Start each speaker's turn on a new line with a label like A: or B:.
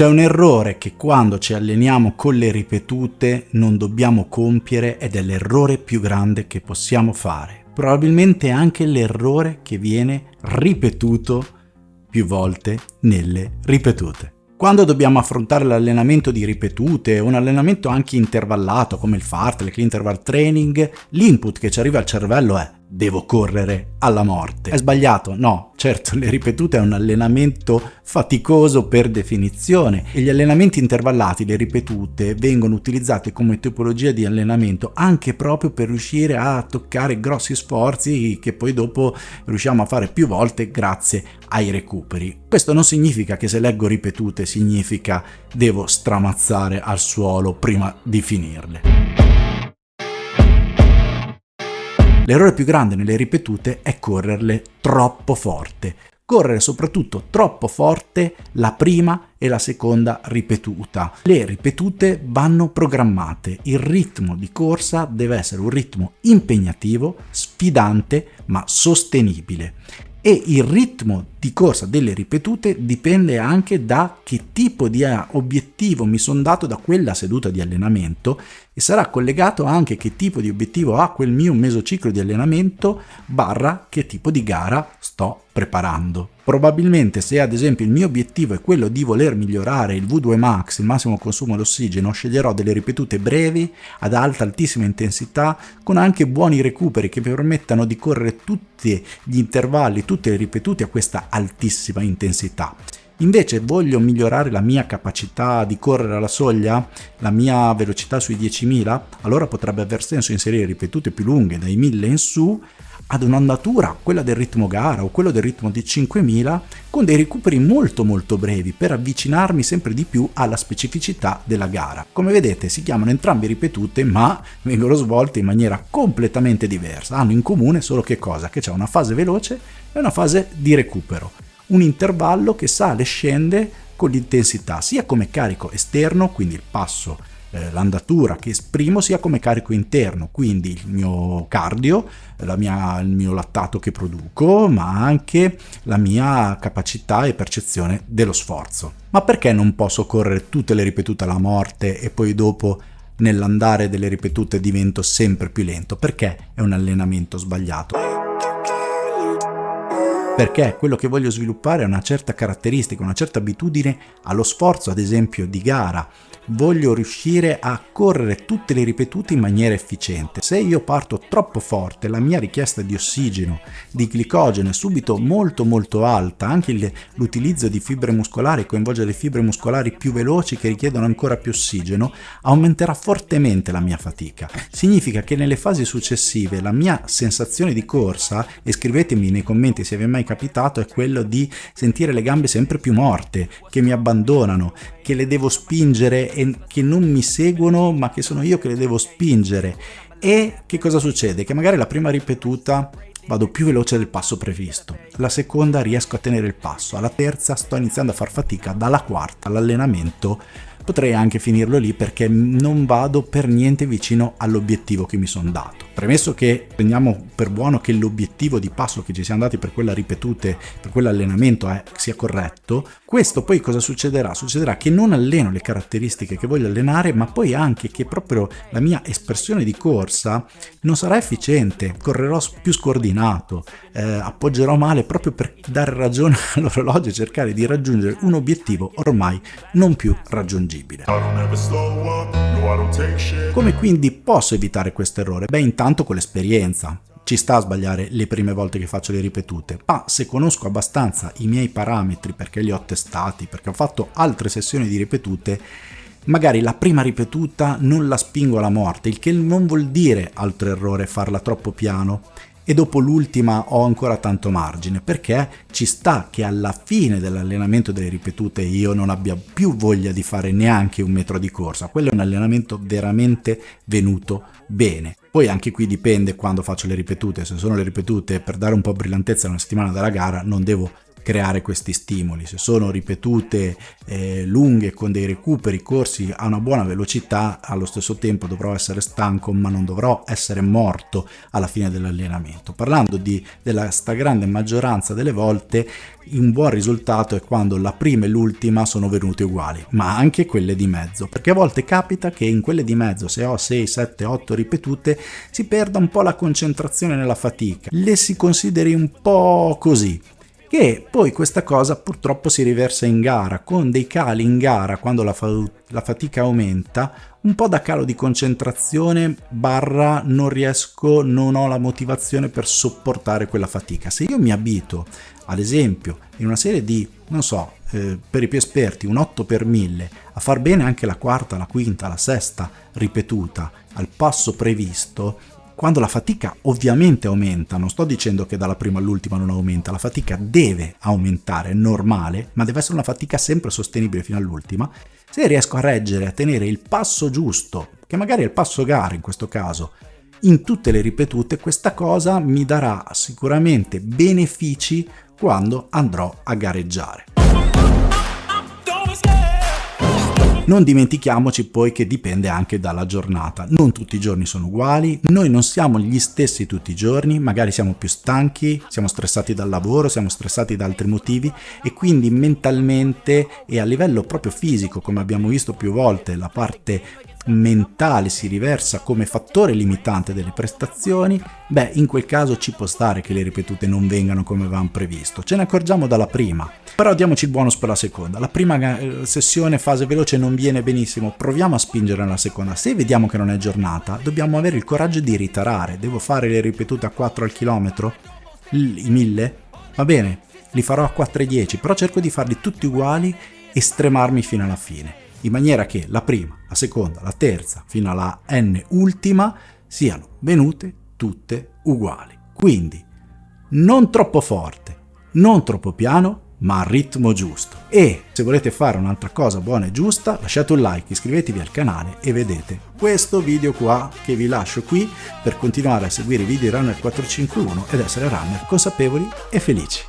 A: C'è un errore che quando ci alleniamo con le ripetute non dobbiamo compiere ed è l'errore più grande che possiamo fare. Probabilmente anche l'errore che viene ripetuto più volte nelle ripetute. Quando dobbiamo affrontare l'allenamento di ripetute o un allenamento anche intervallato come il fartlek, l'interval training, l'input che ci arriva al cervello è: devo correre alla morte. È sbagliato? No, certo, le ripetute è un allenamento faticoso per definizione e gli allenamenti intervallati, le ripetute, vengono utilizzati come tipologia di allenamento anche proprio per riuscire a toccare grossi sforzi che poi dopo riusciamo a fare più volte grazie ai recuperi. Questo non significa che se leggo ripetute significa devo stramazzare al suolo prima di finirle. L'errore più grande nelle ripetute è correrle troppo forte. Correre soprattutto troppo forte la prima e la seconda ripetuta. Le ripetute vanno programmate. Il ritmo di corsa deve essere un ritmo impegnativo, sfidante, ma sostenibile. E il ritmo di corsa delle ripetute dipende anche da che tipo di obiettivo mi sono dato da quella seduta di allenamento e sarà collegato anche che tipo di obiettivo ha quel mio mesociclo di allenamento / che tipo di gara sto preparando. Probabilmente se ad esempio il mio obiettivo è quello di voler migliorare il V2 max, il massimo consumo d'ossigeno, sceglierò delle ripetute brevi ad altissima intensità con anche buoni recuperi che mi permettano di correre tutti gli intervalli, tutte le ripetute a questa altissima intensità. Invece voglio migliorare la mia capacità di correre alla soglia, la mia velocità sui 10.000, allora potrebbe aver senso inserire ripetute più lunghe dai 1.000 in su ad un'andatura, quella del ritmo gara o quello del ritmo di 5.000, con dei recuperi molto brevi per avvicinarmi sempre di più alla specificità della gara. Come vedete si chiamano entrambi ripetute ma vengono svolte in maniera completamente diversa, hanno in comune solo che cosa? Che c'è una fase veloce e una fase di recupero. Un intervallo che sale e scende con l'intensità, sia come carico esterno, quindi il passo, l'andatura che esprimo, sia come carico interno, quindi il mio cardio, il mio lattato che produco, ma anche la mia capacità e percezione dello sforzo. Ma perché non posso correre tutte le ripetute alla morte e poi dopo nell'andare delle ripetute divento sempre più lento? Perché è un allenamento sbagliato? Perché quello che voglio sviluppare è una certa caratteristica, una certa abitudine allo sforzo, ad esempio di gara. Voglio riuscire a correre tutte le ripetute in maniera efficiente. Se io parto troppo forte, la mia richiesta di ossigeno, di glicogeno è subito molto alta, anche l'utilizzo di fibre muscolari coinvolge le fibre muscolari più veloci che richiedono ancora più ossigeno, aumenterà fortemente la mia fatica. Significa che nelle fasi successive la mia sensazione di corsa, e scrivetemi nei commenti se vi è mai capitato, è quello di sentire le gambe sempre più morte, che mi abbandonano, che le devo spingere e che non mi seguono, ma che sono io che le devo spingere. E che cosa succede? Che magari la prima ripetuta vado più veloce del passo previsto, la seconda riesco a tenere il passo, alla terza sto iniziando a far fatica, dalla quarta l'allenamento potrei anche finirlo lì perché non vado per niente vicino all'obiettivo che mi sono dato. Premesso che prendiamo per buono che l'obiettivo di passo che ci siamo dati per quella ripetute, per quell'allenamento sia corretto, questo poi cosa succederà? Succederà che non alleno le caratteristiche che voglio allenare, ma poi anche che proprio la mia espressione di corsa non sarà efficiente, correrò più scordinato, appoggerò male proprio per dare ragione all'orologio e cercare di raggiungere un obiettivo ormai non più raggiungibile. Come quindi posso evitare questo errore? Beh, intanto con l'esperienza. Ci sta a sbagliare le prime volte che faccio le ripetute, ma se conosco abbastanza i miei parametri, perché li ho testati, perché ho fatto altre sessioni di ripetute, magari la prima ripetuta non la spingo alla morte, il che non vuol dire, altro errore, farla troppo piano, e dopo l'ultima ho ancora tanto margine, perché ci sta che alla fine dell'allenamento delle ripetute io non abbia più voglia di fare neanche un metro di corsa. Quello è un allenamento veramente venuto bene. Poi anche qui dipende quando faccio le ripetute. Se sono le ripetute per dare un po' brillantezza una settimana dalla gara, non devo creare questi stimoli. Se sono ripetute lunghe con dei recuperi corsi a una buona velocità, allo stesso tempo dovrò essere stanco, ma non dovrò essere morto alla fine dell'allenamento. Parlando della stragrande maggioranza delle volte, un buon risultato è quando la prima e l'ultima sono venute uguali, ma anche quelle di mezzo, perché a volte capita che in quelle di mezzo, se ho 6, 7, 8 ripetute, si perda un po' la concentrazione nella fatica, le si consideri un po' così. Che poi questa cosa purtroppo si riversa in gara, con dei cali in gara quando la fatica aumenta, un po' da calo di concentrazione barra non ho la motivazione per sopportare quella fatica. Se io mi abito, ad esempio, in una serie di, per i più esperti, un 8 per 1000, a far bene anche la quarta, la quinta, la sesta ripetuta al passo previsto, quando la fatica ovviamente aumenta, non sto dicendo che dalla prima all'ultima non aumenta, la fatica deve aumentare, è normale, ma deve essere una fatica sempre sostenibile fino all'ultima. Se riesco a reggere, a tenere il passo giusto, che magari è il passo gara in questo caso, in tutte le ripetute, questa cosa mi darà sicuramente benefici quando andrò a gareggiare. Non dimentichiamoci poi che dipende anche dalla giornata, non tutti i giorni sono uguali, noi non siamo gli stessi tutti i giorni, magari siamo più stanchi, siamo stressati dal lavoro, siamo stressati da altri motivi e quindi mentalmente e a livello proprio fisico, come abbiamo visto più volte, la parte mentale si riversa come fattore limitante delle prestazioni, in quel caso ci può stare che le ripetute non vengano come avevamo previsto, ce ne accorgiamo dalla prima, però diamoci il bonus per la seconda. La prima sessione fase veloce non viene benissimo, proviamo a spingere nella seconda. Se vediamo che non è giornata, dobbiamo avere il coraggio di ritarare. Devo fare le ripetute a 4 al chilometro? I 1000? Va bene, li farò a 4,10, però cerco di farli tutti uguali e stremarmi fino alla fine, in maniera che la prima, la seconda, la terza, fino alla n ultima, siano venute tutte uguali. Quindi non troppo forte, non troppo piano, ma al ritmo giusto. E se volete fare un'altra cosa buona e giusta, lasciate un like, iscrivetevi al canale e vedete questo video qua che vi lascio qui per continuare a seguire i video Runner 451 ed essere runner consapevoli e felici.